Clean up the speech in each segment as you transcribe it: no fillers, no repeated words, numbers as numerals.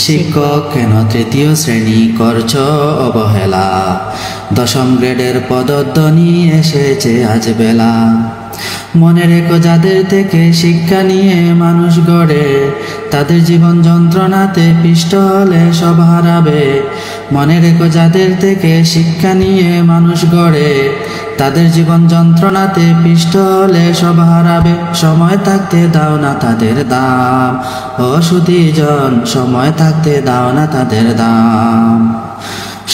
শিক্ষক কেন তৃতীয় শ্রেণী করছ অবহেলা, দশম গ্রেডের পদধ্বনি এসেছে আজ বেলা। মনে রেখো যাদের থেকে শিক্ষা নিয়ে মানুষ গড়ে, তাদের জীবন যন্ত্রণাতে পিষ্ট হলে সব হারাবে। মনে রেখো যাদের থেকে শিক্ষা নিয়ে মানুষ গড়ে, তাদের জীবন যন্ত্রণাতে পিষ্ট হলে সব হারাবে। সময় থাকতে দাও না তাদের দাম, ও সুধীজন সময় থাকতে দাও না তাদের দাম।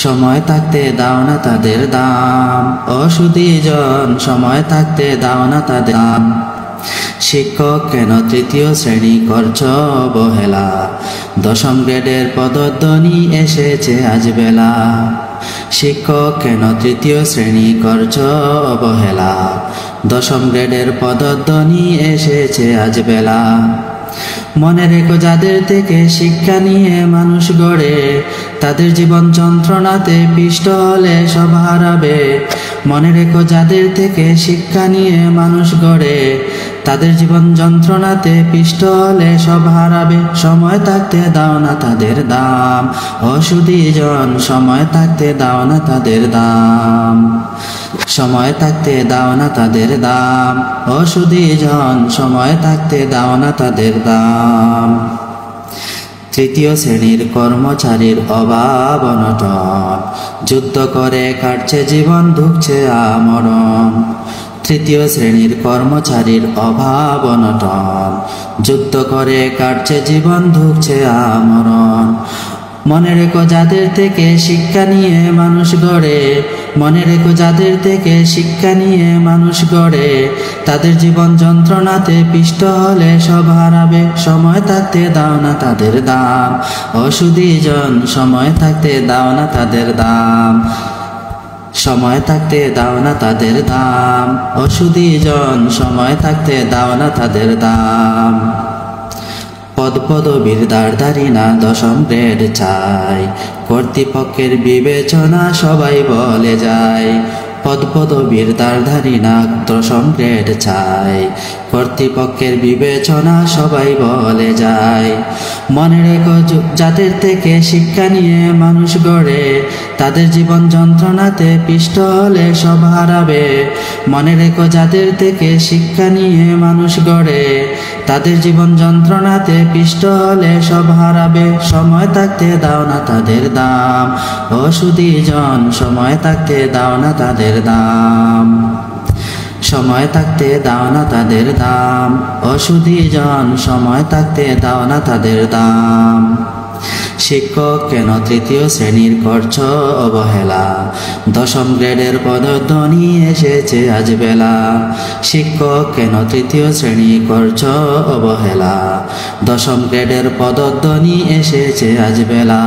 সময় থাকতে দাও না তাদের দাম, ও সুধীজন সময় থাকতে দাও না তাদের দাম। শিক্ষক কেন তৃতীয় শ্রেণী করছ অবহেলা, দশম গ্রেডের পদধ্বনি এসেছে আজ বেলা। শিক্ষক কেন তৃতীয় শ্রেণী করছ অবহেলা, দশম গ্রেডের পদধ্বনি এসেছে আজ বেলা। মনে রেখো যাদের থেকে শিক্ষা নিয়ে মানুষ গড়ে, তাদের জীবন যন্ত্রণাতে পিষ্ট হলে সব হারাবে। মনে রেখো যাদের থেকে শিক্ষা নিয়ে মানুষ গড়ে, তাদের জীবন যন্ত্রণাতে পিষ্ট হলে সব হারাবে। সময় থাকতে দাও না তাদের দাম, ও সুধীজন সময় থাকতে দাও না তাদের দাম। সময় থাকতে দাও না তাদের দাম, ও সুধীজন সময় থাকতে দাও না তাদের দাম। তৃতীয় শ্রেণীর কর্মচারীর অভাব অনটন, যুদ্ধ করে কাটছে জীবন ঢুকছে আমরণ। তৃতীয় শ্রেণীর কর্মচারীর অভাব অনটন, যুদ্ধ করে কাটছে জীবন ঢুকছে আমরণ। মনে রেখো যাদের থেকে শিক্ষা নিয়ে মানুষ গড়ে, মনে রেখো যাদের থেকে শিক্ষা নিয়ে মানুষ গড়ে, তাদের জীবন যন্ত্রণাতে পিষ্ট হলে সব হারাবে। সময় থাকতে দাও না তাদের দাম, ও সুধীজন সময় থাকতে দাও না তাদের দাম। সময় থাকতে দাও না তাদের দাম, ও সুধীজন সময় থাকতে দাও না তাদের দাম। পদ পদবীর দাঁড়দারি না দশম গ্রেড চাই, কর্তৃপক্ষের বিবেচনা সবাই বলে যায়। পদ পদবীর দাঁড়ধারি না দশম গ্রেড চাই, কর্তৃপক্ষের বিবেচনা সবাই বলে যায়। মনে রেখো যাদের থেকে শিক্ষা নিয়ে মানুষ গড়ে, তাদের জীবন যন্ত্রণাতে পিষ্ট হলে সব হারাবে। মনে রেখো যাদের থেকে শিক্ষা নিয়ে মানুষ গড়ে, তাদের জীবন যন্ত্রণাতে পিষ্ট হলে সব হারাবে। সময় থাকতে দাও না তাদের দাম, ও সুধীজন সময় থাকতে দাও না তাদের দাম। সময় থাকতে দাও না তাদের দাম, ও সুধীজন সময় থাকতে দাও না তাদের দাম। শিক্ষক কেন তৃতীয় শ্রেণীর করছ অবহেলা, দশম গ্রেডের পদধ্বনি এসেছে আজ বেলা। শিক্ষক কেন তৃতীয় শ্রেণী করছ অবহেলা, দশম গ্রেডের পদধ্বনি এসেছে আজ বেলা।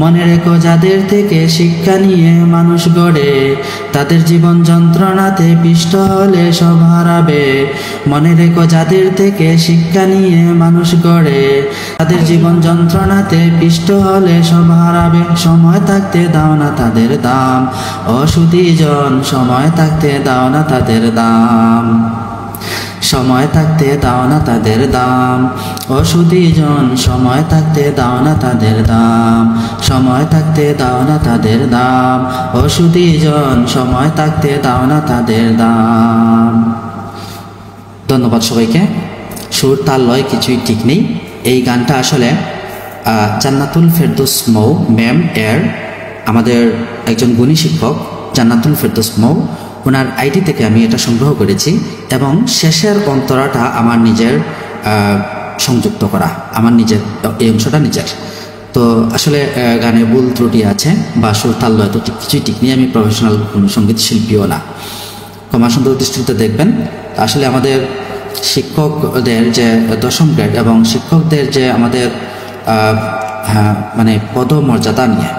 মনে রেখো যাদের থেকে শিক্ষা নিয়ে মানুষ গড়ে, তাদের জীবন যন্ত্রণাতে পিষ্ট হলে সব হারাবে। মনে রেখো যাদের থেকে শিক্ষা নিয়ে মানুষ গড়ে, তাদের জীবন যন্ত্রণাতে পিষ্ট হলে সব হারাবে। সময় থাকতে দাও না তাদের দাম, ও সুধীজন সময় থাকতে দাও না তাদের দাম। সময় থাকতে দাও না তাদের দাম, ও সুধীজন সময় থাকতে দাও না তাদের দাম। সময় থাকতে দাও না তাদের দাম, ও সুধীজন সময় থাকতে দাও না তাদের দাম। ধন্যবাদ সবাইকে। সুর তাল লয় কিছুই ঠিক নেই। এই গানটা আসলে জান্নাতুল ফেরদৌস মৌ ম্যাম এর, আমাদের একজন গুণী শিক্ষক জান্নাতুল ফেরদৌস মৌ, ওনার আইডি থেকে আমি এটা সংগ্রহ করেছি এবং শেষের অন্তরাটা আমার নিজের সংযুক্ত করা, আমার নিজের এই অংশটা নিজের। তো আসলে গানে ভুল ত্রুটি আছে বা সুর তাল লয় তো কিছুই ঠিক নেই। আমি প্রফেশনাল কোনো সঙ্গীত শিল্পীও না, ক্ষমা সুন্দর দৃষ্টিতে দেখবেন। আসলে আমাদের শিক্ষকদের যে দশম গ্রেড এবং শিক্ষকদের যে আমাদের মানে পদমর্যাদা নিয়ে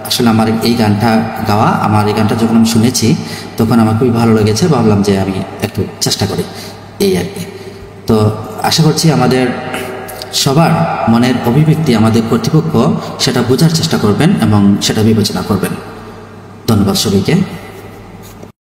আসলে আমার এই গানটা গাওয়া, আমার এই গানটা যখন আমি শুনেছি তখন আমার খুবই ভালো লেগেছে। ভাবলাম যে আমি একটু চেষ্টা করি, এই আর কি। তো আশা করছি আমাদের সবার মনের অভিব্যক্তি আমাদের কর্তৃপক্ষ সেটা বোঝার চেষ্টা করবেন এবং সেটা বিবেচনা করবেন। ধন্যবাদ সবাইকে।